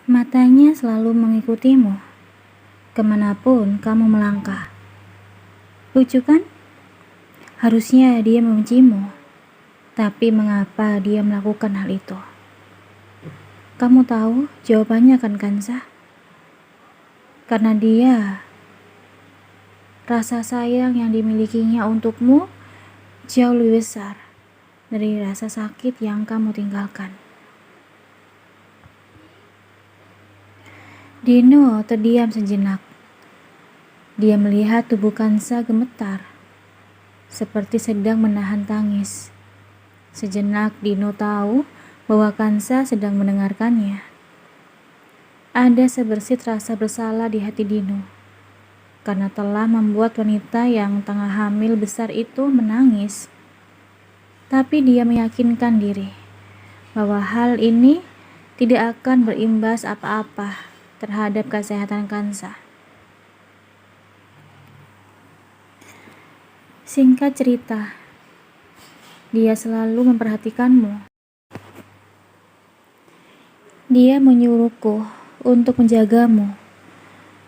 Matanya selalu mengikutimu, kemanapun kamu melangkah. Lucu kan? Harusnya dia membencimu, tapi mengapa dia melakukan hal itu? Kamu tahu jawabannya kan, Kansa? Karena dia, rasa sayang yang dimilikinya untukmu jauh lebih besar dari rasa sakit yang kamu tinggalkan. Dino terdiam sejenak. Dia melihat tubuh Kansa gemetar, seperti sedang menahan tangis. Sejenak Dino tahu bahwa Kansa sedang mendengarkannya. Ada sebersit rasa bersalah di hati Dino, karena telah membuat wanita yang tengah hamil besar itu menangis. Tapi dia meyakinkan diri bahwa hal ini tidak akan berimbas apa-apa terhadap kesehatan Kansa. Singkat cerita, dia selalu memperhatikanmu. Dia menyuruhku untuk menjagamu,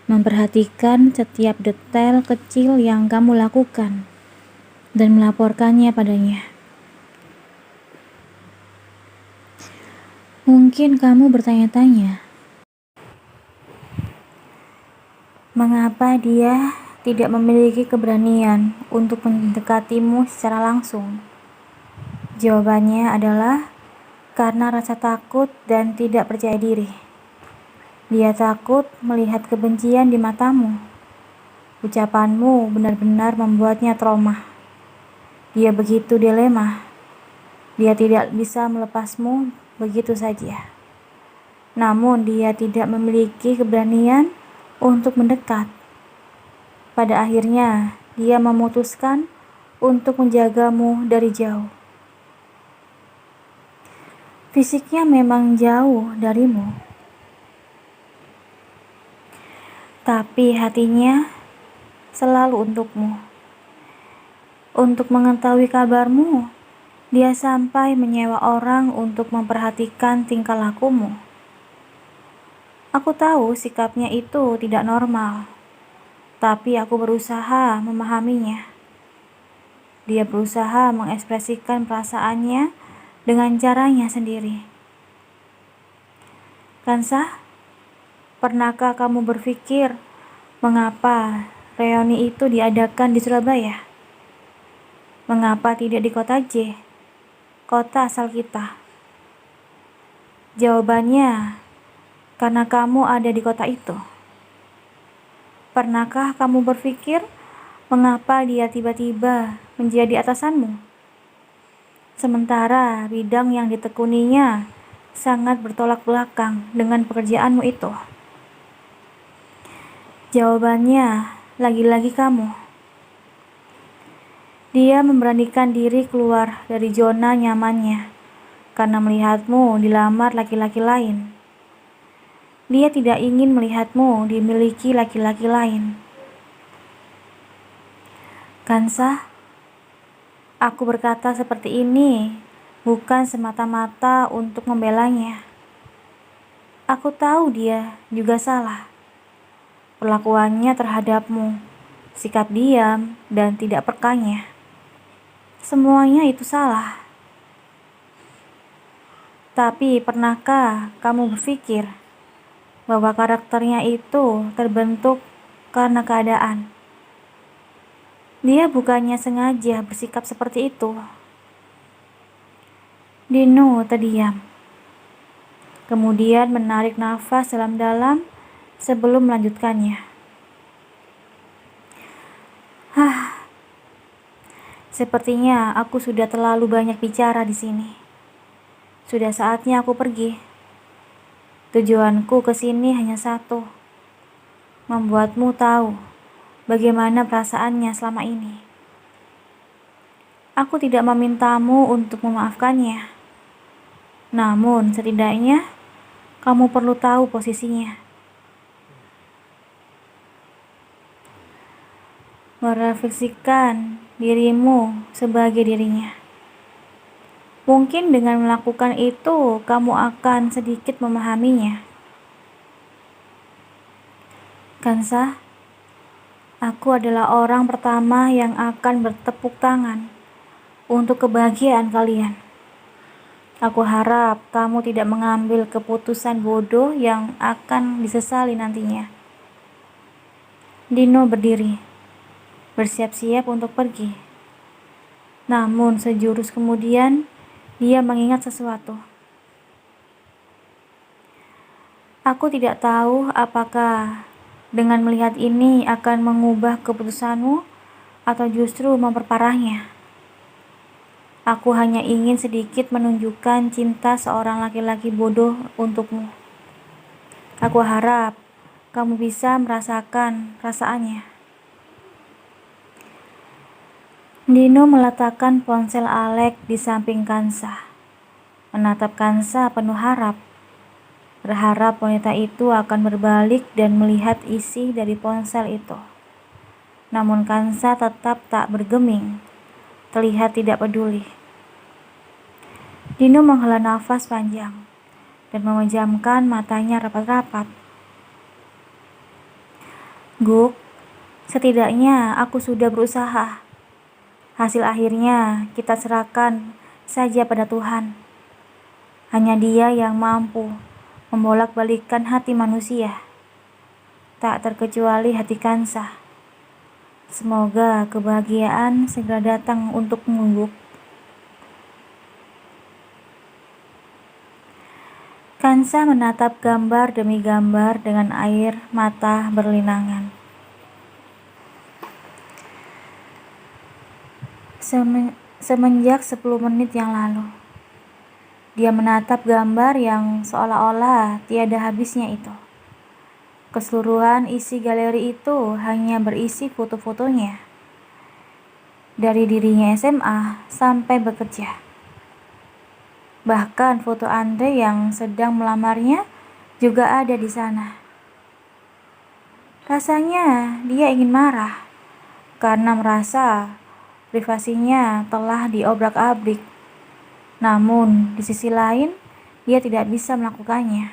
memperhatikan setiap detail kecil yang kamu lakukan, dan melaporkannya padanya. Mungkin kamu bertanya-tanya, mengapa dia tidak memiliki keberanian untuk mendekatimu secara langsung? Jawabannya adalah karena rasa takut dan tidak percaya diri. Dia takut melihat kebencian di matamu. Ucapanmu benar-benar membuatnya trauma. Dia begitu dilema. Dia tidak bisa melepasmu begitu saja. Namun dia tidak memiliki keberanian untuk mendekat. Pada akhirnya, dia memutuskan untuk menjagamu dari jauh. Fisiknya memang jauh darimu, tapi hatinya selalu untukmu. Untuk mengetahui kabarmu, dia sampai menyewa orang untuk memperhatikan tingkah lakumu. Aku tahu sikapnya itu tidak normal, tapi aku berusaha memahaminya. Dia berusaha mengekspresikan perasaannya dengan caranya sendiri. Kansa, pernahkah kamu berpikir mengapa reuni itu diadakan di Surabaya? Mengapa tidak di kota J, kota asal kita? Jawabannya, karena kamu ada di kota itu. Pernahkah kamu berpikir mengapa dia tiba-tiba menjadi atasanmu? Sementara bidang yang ditekuninya sangat bertolak belakang dengan pekerjaanmu itu. Jawabannya, lagi-lagi kamu. Dia memberanikan diri keluar dari zona nyamannya karena melihatmu dilamar laki-laki lain. Dia tidak ingin melihatmu dimiliki laki-laki lain. Kansa, aku berkata seperti ini bukan semata-mata untuk membelanya. Aku tahu dia juga salah. Perlakuannya terhadapmu, sikap diam dan tidak pekanya. Semuanya itu salah. Tapi pernahkah kamu berpikir bahwa karakternya itu terbentuk karena keadaan? Dia bukannya sengaja bersikap seperti itu. Dino terdiam, kemudian menarik nafas dalam-dalam sebelum melanjutkannya. Sepertinya aku sudah terlalu banyak bicara di sini. Sudah saatnya aku pergi. Tujuanku ke sini hanya satu, membuatmu tahu bagaimana perasaannya selama ini. Aku tidak memintamu untuk memaafkannya, namun setidaknya kamu perlu tahu posisinya. Merefleksikan dirimu sebagai dirinya. Mungkin dengan melakukan itu, kamu akan sedikit memahaminya. Kansa, aku adalah orang pertama yang akan bertepuk tangan untuk kebahagiaan kalian. Aku harap kamu tidak mengambil keputusan bodoh yang akan disesali nantinya. Dino berdiri, bersiap-siap untuk pergi. Namun sejurus kemudian, dia mengingat sesuatu. Aku tidak tahu apakah dengan melihat ini akan mengubah keputusanmu atau justru memperparahnya. Aku hanya ingin sedikit menunjukkan cinta seorang laki-laki bodoh untukmu. Aku harap kamu bisa merasakan perasaannya. Dino meletakkan ponsel Alex di samping Kansa, menatap Kansa penuh harap. Berharap wanita itu akan berbalik dan melihat isi dari ponsel itu. Namun Kansa tetap tak bergeming, terlihat tidak peduli. Dino menghela nafas panjang dan memejamkan matanya rapat-rapat. Guk, setidaknya aku sudah berusaha. Hasil akhirnya kita serahkan saja pada Tuhan. Hanya Dia yang mampu membolak-balikkan hati manusia, tak terkecuali hati Kansa. Semoga kebahagiaan segera datang untukmu, Guk. Kansa menatap gambar demi gambar dengan air mata berlinangan. Semenjak 10 menit yang lalu, dia menatap gambar yang seolah-olah tiada habisnya itu. Keseluruhan isi galeri itu hanya berisi foto-fotonya. Dari dirinya SMA sampai bekerja. Bahkan foto Andre yang sedang melamarnya juga ada di sana. Rasanya dia ingin marah karena merasa privasinya telah diobrak-abrik. Namun di sisi lain, dia tidak bisa melakukannya.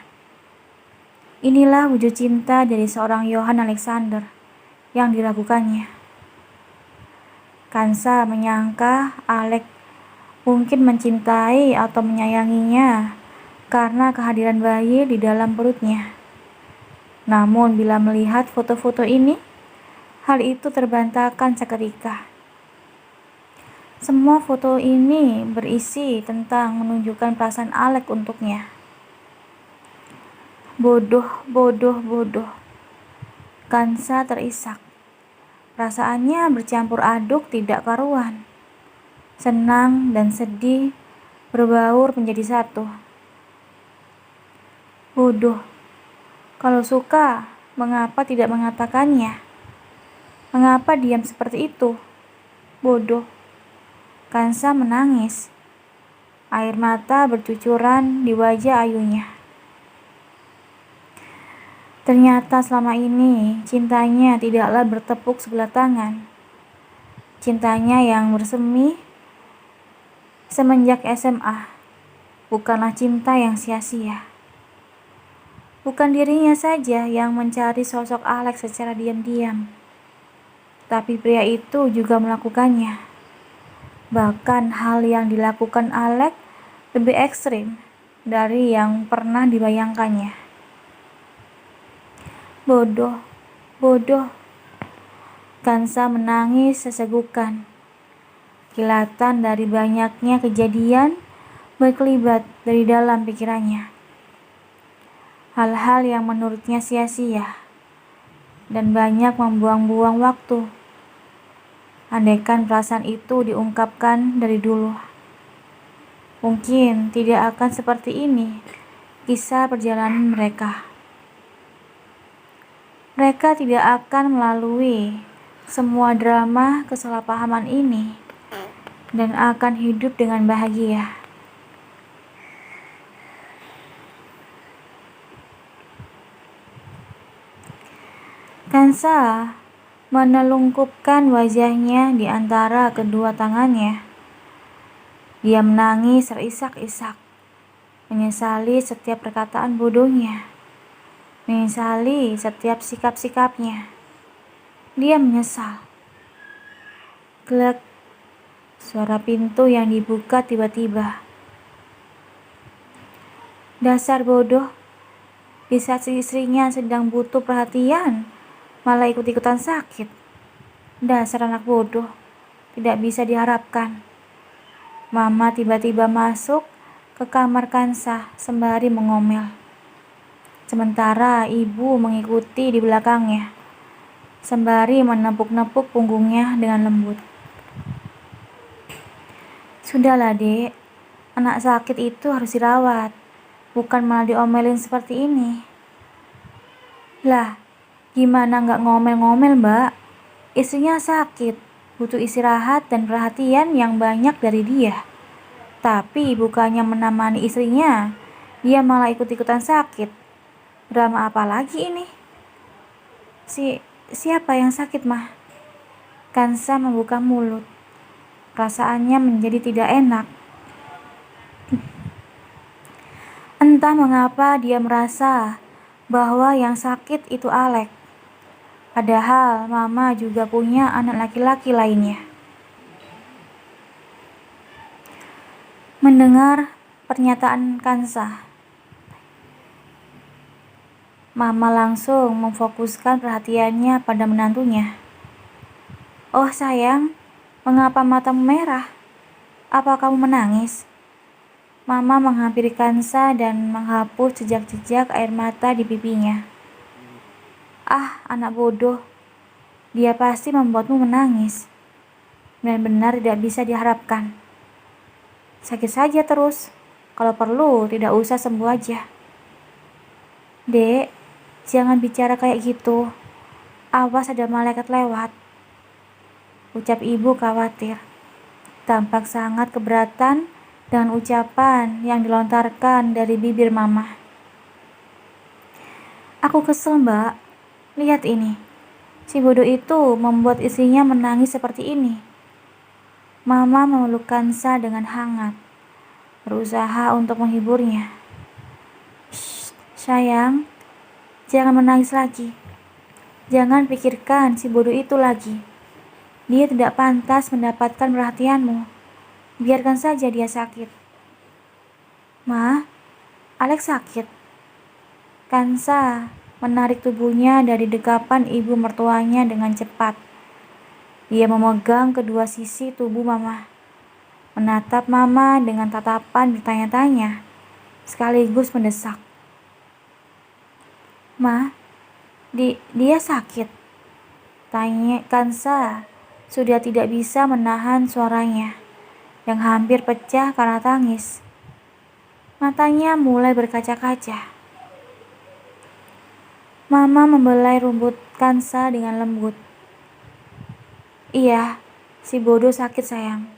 Inilah wujud cinta dari seorang Johan Alexander yang diragukannya. Kansa menyangka Alex mungkin mencintai atau menyayanginya karena kehadiran bayi di dalam perutnya. Namun bila melihat foto-foto ini, hal itu terbantahkan seketika. Semua foto ini berisi tentang menunjukkan perasaan Alex untuknya. Bodoh, bodoh, bodoh. Kansa terisak. Perasaannya bercampur aduk tidak karuan. Senang dan sedih berbaur menjadi satu. Bodoh. Kalau suka, mengapa tidak mengatakannya? Mengapa diam seperti itu? Bodoh. Kansa menangis. Air mata bercucuran di wajah ayunya. Ternyata selama ini cintanya tidaklah bertepuk sebelah tangan. Cintanya yang bersemi semenjak SMA bukanlah cinta yang sia-sia. Bukan dirinya saja yang mencari sosok Alex secara diam-diam, tapi pria itu juga melakukannya. Bahkan hal yang dilakukan Alex lebih ekstrim dari yang pernah dibayangkannya. Bodoh, bodoh. Kansa menangis sesegukan. Kilatan dari banyaknya kejadian berkelibat dari dalam pikirannya. Hal-hal yang menurutnya sia-sia dan banyak membuang-buang waktu. Andaikan perasaan itu diungkapkan dari dulu, mungkin tidak akan seperti ini kisah perjalanan mereka. Mereka tidak akan melalui semua drama kesalahpahaman ini dan akan hidup dengan bahagia. Kansa menelungkupkan wajahnya di antara kedua tangannya. Dia menangis terisak-isak, menyesali setiap perkataan bodohnya. menyesali setiap sikap-sikapnya. Dia menyesal. Glek, suara pintu yang dibuka tiba-tiba. Dasar bodoh, di saat istrinya sedang butuh perhatian, malah ikut-ikutan sakit. Dasar anak bodoh, tidak bisa diharapkan. Mama tiba-tiba masuk ke kamar Kansa sembari mengomel. Sementara ibu mengikuti di belakangnya, sembari menepuk-nepuk punggungnya dengan lembut. Sudahlah, Dek. Anak sakit itu harus dirawat, bukan malah diomelin seperti ini. Lah, gimana nggak ngomel-ngomel, Mbak? Istrinya sakit, butuh istirahat dan perhatian yang banyak dari dia. Tapi bukannya menemani istrinya, dia malah ikut-ikutan sakit. Drama apa lagi ini? Siapa yang sakit, Mah? Kansa membuka mulut. Perasaannya menjadi tidak enak. Entah mengapa dia merasa bahwa yang sakit itu Alek. Padahal Mama juga punya anak laki-laki lainnya. Mendengar pernyataan Kansa, Mama langsung memfokuskan perhatiannya pada menantunya. Oh sayang, mengapa matamu merah? Apa kamu menangis? Mama menghampiri Kansa dan menghapus jejak-jejak air mata di pipinya. Ah, anak bodoh. Dia pasti membuatmu menangis. Benar-benar tidak bisa diharapkan. Sakit saja terus. Kalau perlu, tidak usah sembuh aja. Dek, jangan bicara kayak gitu. Awas ada malaikat lewat. Ucap ibu khawatir. Tampak sangat keberatan dengan ucapan yang dilontarkan dari bibir Mama. Aku kesel, Mbak. Lihat ini. Si bodoh itu membuat istrinya menangis seperti ini. Mama memeluk Kansa dengan hangat, berusaha untuk menghiburnya. Shh, sayang, jangan menangis lagi. Jangan pikirkan si bodoh itu lagi. Dia tidak pantas mendapatkan perhatianmu. Biarkan saja dia sakit. Ma, Alex sakit. Kansa menarik tubuhnya dari dekapan ibu mertuanya dengan cepat. Dia memegang kedua sisi tubuh Mama, menatap Mama dengan tatapan bertanya-tanya, sekaligus mendesak. Ma, dia sakit? Tanya Kansa, sudah tidak bisa menahan suaranya yang hampir pecah karena tangis. Matanya mulai berkaca-kaca. Mama membelai rambut Kansa dengan lembut. Iya, si bodoh sakit sayang.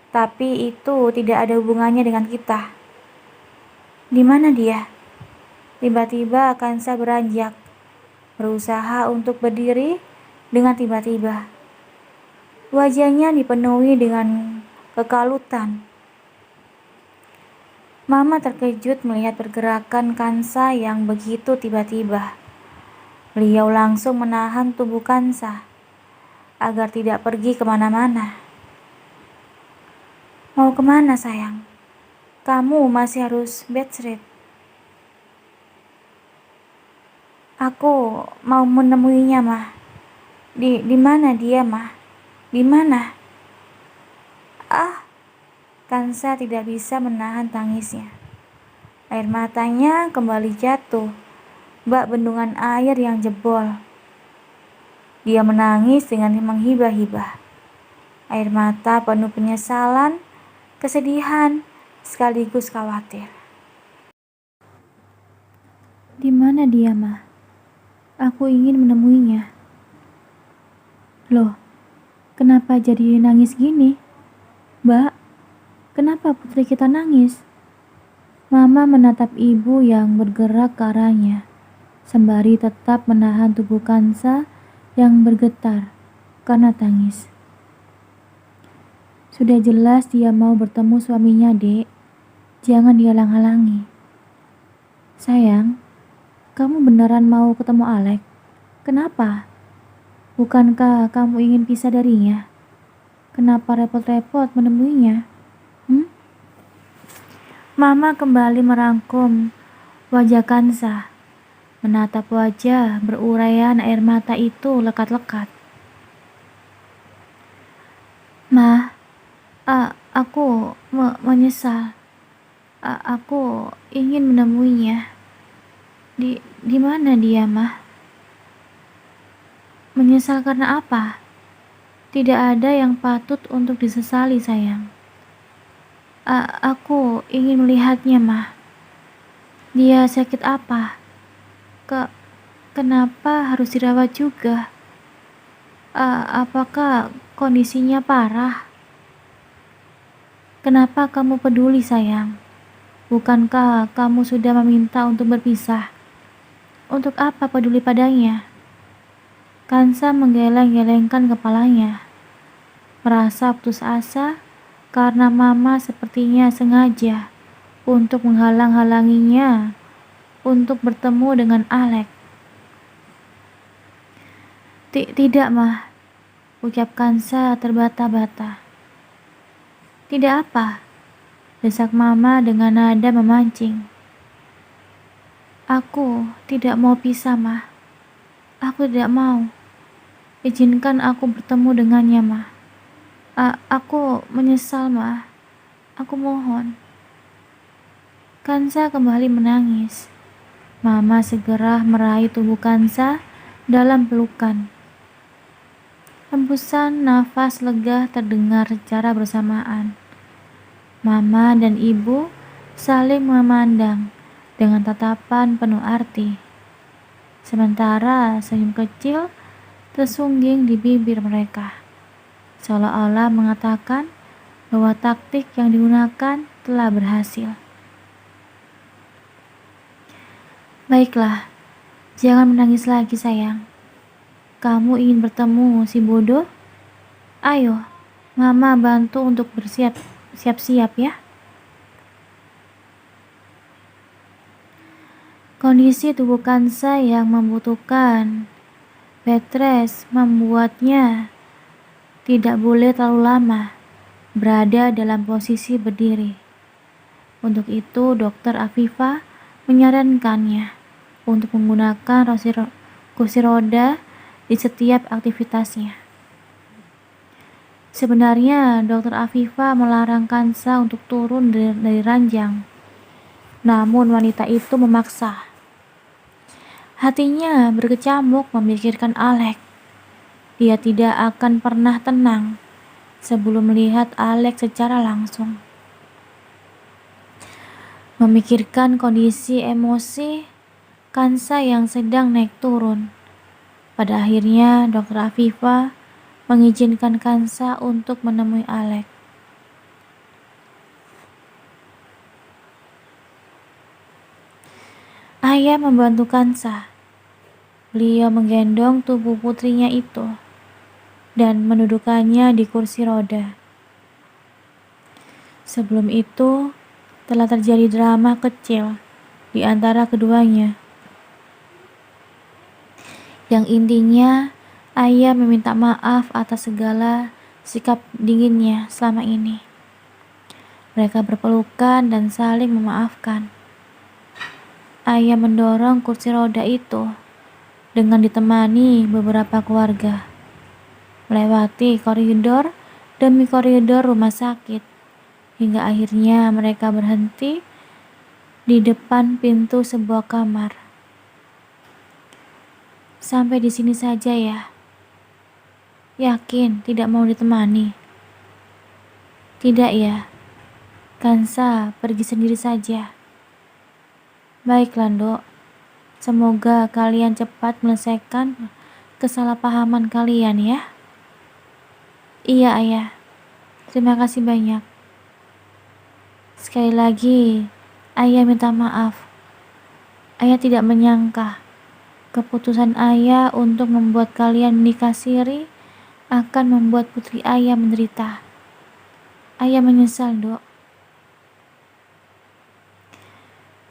Tapi itu tidak ada hubungannya dengan kita. Di mana dia? Tiba-tiba Kansa beranjak, berusaha untuk berdiri dengan tiba-tiba. Wajahnya dipenuhi dengan kekalutan. Mama terkejut melihat pergerakan Kansa yang begitu tiba-tiba. Beliau langsung menahan tubuh Kansa agar tidak pergi kemana-mana. Mau kemana sayang? Kamu masih harus bed rest. Aku mau menemuinya, Mah. Di mana dia, Mah? Di mana? Ah, Kansa tidak bisa menahan tangisnya. Air matanya kembali jatuh, bak bendungan air yang jebol. Dia menangis dengan menghibah-hibah. Air mata penuh penyesalan, kesedihan, sekaligus khawatir. Di mana dia, Mah? Aku ingin menemuinya. Loh, kenapa jadi nangis gini? Mbak, kenapa putri kita nangis? Mama menatap ibu yang bergerak ke arahnya, sembari tetap menahan tubuh Kansa yang bergetar karena tangis. Sudah jelas dia mau bertemu suaminya, Dek. Jangan dihalang-halangi. Sayang, Kamu beneran mau ketemu Alek? Kenapa? Bukankah kamu ingin pisah darinya? Kenapa repot-repot menemuinya? Hmm? Mama kembali merangkum wajah Kansa, menatap wajah beruraian air mata itu lekat-lekat. Ma, aku menyesal. Aku ingin menemuinya. Di mana dia, Ma? Menyesal karena apa? Tidak ada yang patut untuk disesali, sayang. Aku ingin melihatnya, Ma. Dia sakit apa? Kenapa harus dirawat juga? Apakah kondisinya parah? Kenapa kamu peduli, sayang? Bukankah kamu sudah meminta untuk berpisah? Untuk apa peduli padanya? Kansa menggeleng-gelengkan kepalanya, merasa putus asa karena Mama sepertinya sengaja untuk menghalang-halanginya untuk bertemu dengan Alek. Tidak, Ma, ucap Kansa terbata-bata. Tidak apa? Desak Mama dengan nada memancing. Aku tidak mau pisah, Ma. Aku tidak mau. Izinkan aku bertemu dengannya, Ma. Aku menyesal, Ma. Aku mohon. Kansa kembali menangis. Mama segera meraih tubuh Kansa dalam pelukan. Hembusan nafas lega terdengar secara bersamaan. Mama dan Ibu saling memandang dengan tatapan penuh arti. Sementara senyum kecil tersungging di bibir mereka, seolah-olah mengatakan bahwa taktik yang digunakan telah berhasil. Baiklah, jangan menangis lagi, sayang. Kamu ingin bertemu si bodoh? Ayo, Mama bantu untuk siap-siap ya. Kondisi tubuh Kansa yang membutuhkan bed rest membuatnya tidak boleh terlalu lama berada dalam posisi berdiri. Untuk itu, Dokter Afifa menyarankannya untuk menggunakan kursi roda di setiap aktivitasnya. Sebenarnya, Dokter Afifa melarang Kansa untuk turun dari ranjang. Namun wanita itu memaksa. Hatinya berkecamuk memikirkan Alek. Dia tidak akan pernah tenang sebelum melihat Alek secara langsung. Memikirkan kondisi emosi Kansa yang sedang naik turun. Pada akhirnya, Dokter Afifa mengizinkan Kansa untuk menemui Alek. Ayah membantu Kansa. Beliau menggendong tubuh putrinya itu dan mendudukannya di kursi roda. Sebelum itu, telah terjadi drama kecil di antara keduanya. Yang intinya, ayah meminta maaf atas segala sikap dinginnya selama ini. Mereka berpelukan dan saling memaafkan. Ayah mendorong kursi roda itu dengan ditemani beberapa keluarga, melewati koridor demi koridor rumah sakit, hingga akhirnya mereka berhenti di depan pintu sebuah kamar. Sampai di sini saja ya. Yakin tidak mau ditemani? Tidak ya. Kansa pergi sendiri saja. Baiklah, Dok. Semoga kalian cepat menyelesaikan kesalahpahaman kalian ya. Iya, Ayah. Terima kasih banyak. Sekali lagi, Ayah minta maaf. Ayah tidak menyangka keputusan Ayah untuk membuat kalian menikah siri akan membuat putri Ayah menderita. Ayah menyesal, Dok.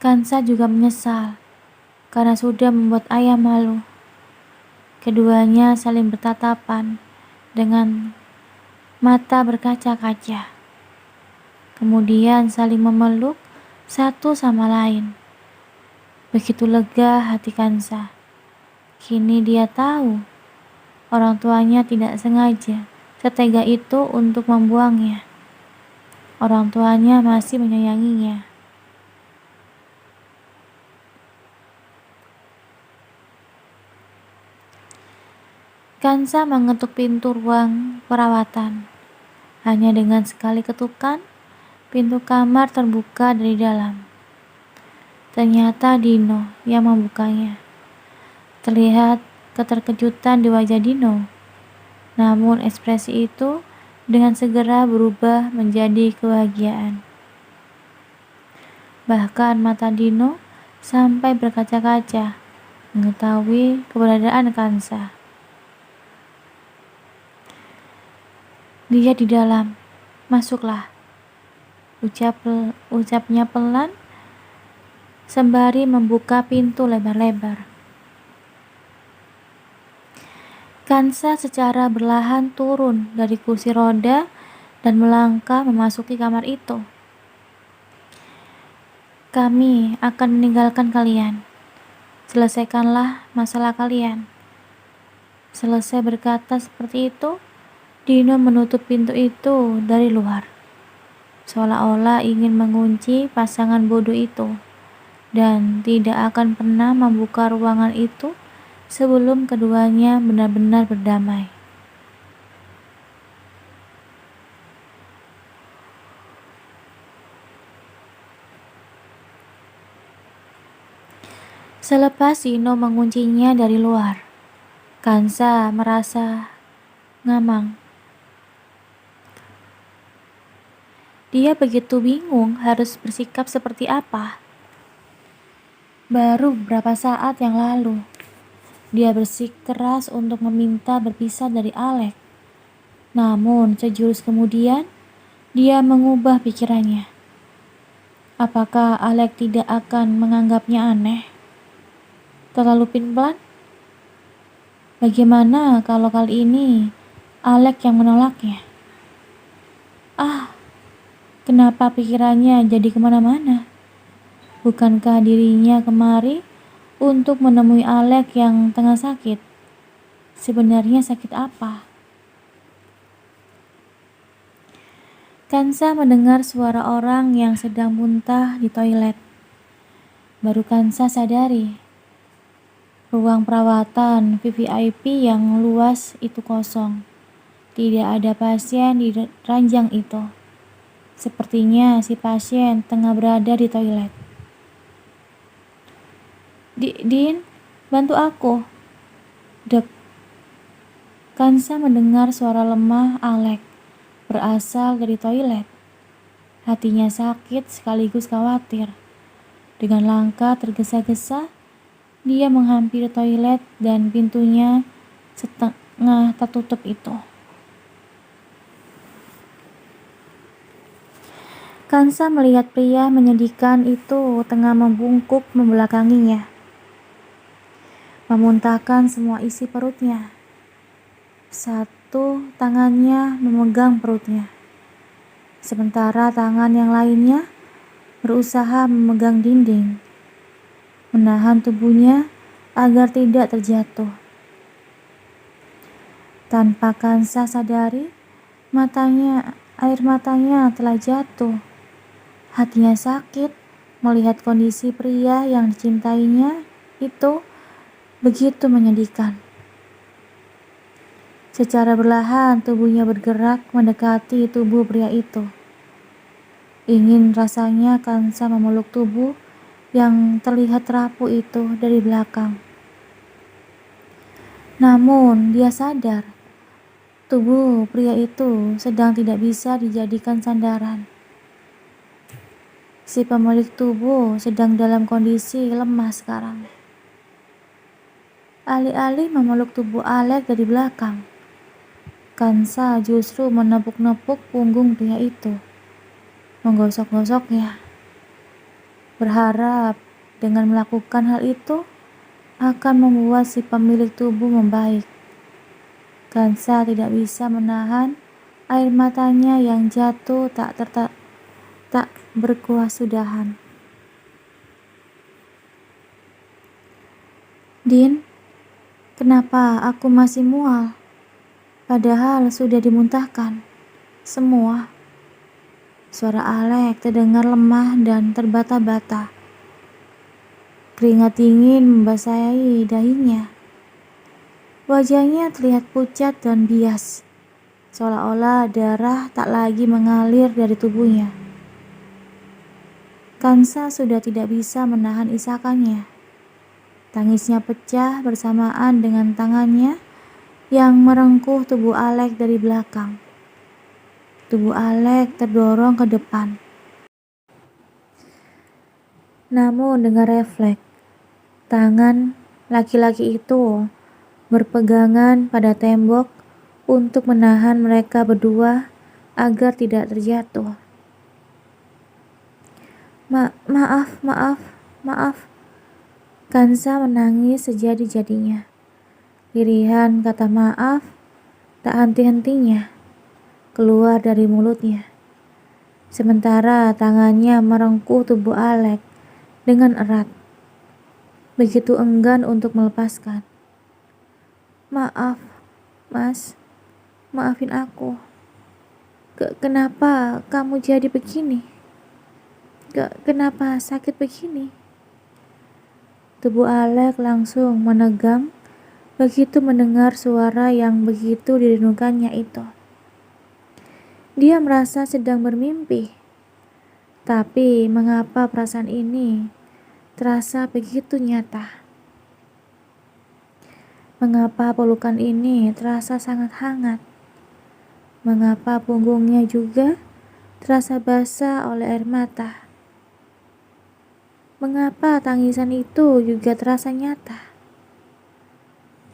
Kansa juga menyesal karena sudah membuat ayah malu. Keduanya saling bertatapan dengan mata berkaca-kaca. Kemudian saling memeluk satu sama lain. Begitu lega hati Kansa. Kini dia tahu orang tuanya tidak sengaja setega itu untuk membuangnya. Orang tuanya masih menyayanginya. Kansa mengetuk pintu ruang perawatan. Hanya dengan sekali ketukan, pintu kamar terbuka dari dalam. Ternyata Dino yang membukanya. Terlihat keterkejutan di wajah Dino. Namun ekspresi itu dengan segera berubah menjadi kebahagiaan. Bahkan mata Dino sampai berkaca-kaca mengetahui keberadaan Kansa. Dia di dalam. Masuklah. Ucapnya pelan sembari membuka pintu lebar-lebar. Kansa secara berlahan turun dari kursi roda dan melangkah memasuki kamar itu. Kami akan meninggalkan kalian. Selesaikanlah masalah kalian. Selesai berkata seperti itu, Dino menutup pintu itu dari luar, seolah-olah ingin mengunci pasangan bodoh itu, dan tidak akan pernah membuka ruangan itu sebelum keduanya benar-benar berdamai. Selepas Dino menguncinya dari luar, Kansa merasa ngamang. Dia begitu bingung harus bersikap seperti apa. Baru beberapa saat yang lalu, dia bersikeras untuk meminta berpisah dari Alex. Namun sejurus kemudian, dia mengubah pikirannya. Apakah Alex tidak akan menganggapnya aneh? Terlalu pin-plan? Bagaimana kalau kali ini Alex yang menolaknya? Kenapa pikirannya jadi kemana-mana? Bukankah dirinya kemari untuk menemui Alex yang tengah sakit? Sebenarnya sakit apa? Kansa mendengar suara orang yang sedang muntah di toilet. Baru Kansa sadari, ruang perawatan VVIP yang luas itu kosong. Tidak ada pasien di ranjang itu. Sepertinya si pasien tengah berada di toilet. Din, bantu aku. Dek. Kansa mendengar suara lemah Alex berasal dari toilet. Hatinya sakit sekaligus khawatir. Dengan langkah tergesa-gesa, dia menghampiri toilet dan pintunya setengah tertutup itu. Kansa melihat pria menyedihkan itu tengah membungkuk membelakanginya, memuntahkan semua isi perutnya. Satu tangannya memegang perutnya, sementara tangan yang lainnya berusaha memegang dinding, menahan tubuhnya agar tidak terjatuh. Tanpa Kansa sadari, air matanya telah jatuh. Hatinya sakit melihat kondisi pria yang dicintainya itu begitu menyedihkan. Secara berlahan tubuhnya bergerak mendekati tubuh pria itu. Ingin rasanya Kansa memeluk tubuh yang terlihat rapuh itu dari belakang. Namun dia sadar, tubuh pria itu sedang tidak bisa dijadikan sandaran. Si pemilik tubuh sedang dalam kondisi lemah sekarang. Alih-alih memeluk tubuh Alex dari belakang, Kansa justru menepuk-nepuk punggung pria itu, menggosok-gosoknya. Berharap dengan melakukan hal itu, akan membuat si pemilik tubuh membaik. Kansa tidak bisa menahan air matanya yang jatuh tak berkesudahan. Din, kenapa aku masih mual? Padahal sudah dimuntahkan semua. Suara Alek terdengar lemah dan terbata-bata. Keringat dingin membasahi dahinya. Wajahnya terlihat pucat dan bias, seolah-olah darah tak lagi mengalir dari tubuhnya. Kansa sudah tidak bisa menahan isakannya. Tangisnya pecah bersamaan dengan tangannya yang merengkuh tubuh Alek dari belakang. Tubuh Alek terdorong ke depan. Namun dengan refleks, tangan laki-laki itu berpegangan pada tembok untuk menahan mereka berdua agar tidak terjatuh. Maaf. Kansa menangis sejadi-jadinya. Lirihan kata maaf tak henti-hentinya keluar dari mulutnya. Sementara tangannya merengkuh tubuh Alek dengan erat, begitu enggan untuk melepaskan. Maaf, Mas. Maafin aku. Kenapa kamu jadi begini? Kenapa sakit begini? Tubuh Alek langsung menegang begitu mendengar suara yang begitu dirindukannya itu. Dia merasa sedang bermimpi. Tapi mengapa perasaan ini terasa begitu nyata? Mengapa pelukan ini terasa sangat hangat? Mengapa punggungnya juga terasa basah oleh air mata? Mengapa tangisan itu juga terasa nyata?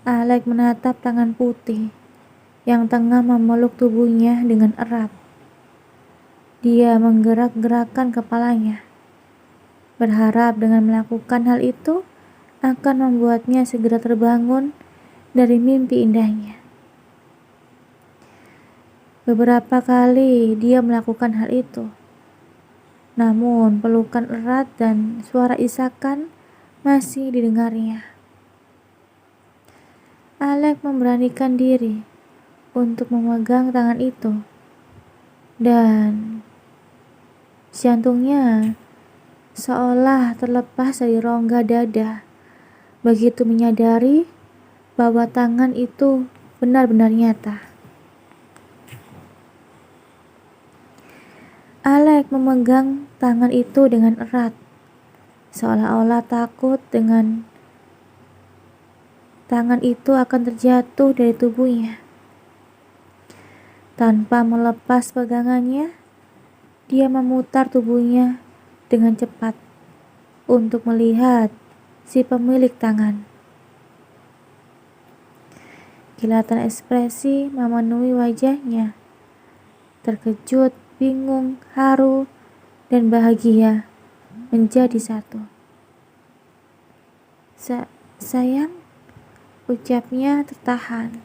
Alek menatap tangan putih yang tengah memeluk tubuhnya dengan erat. Dia menggerak-gerakkan kepalanya, berharap dengan melakukan hal itu akan membuatnya segera terbangun dari mimpi indahnya. Beberapa kali dia melakukan hal itu, namun pelukan erat dan suara isakan masih didengarnya. Alek memberanikan diri untuk memegang tangan itu, dan jantungnya seolah terlepas dari rongga dada begitu menyadari bahwa tangan itu benar-benar nyata. Alek memegang tangan itu dengan erat, seolah-olah takut dengan tangan itu akan terjatuh dari tubuhnya. Tanpa melepas pegangannya, dia memutar tubuhnya dengan cepat untuk melihat si pemilik tangan. Kilatan ekspresi memenuhi wajahnya. Terkejut, bingung, haru, dan bahagia menjadi satu. Sayang, ucapnya tertahan.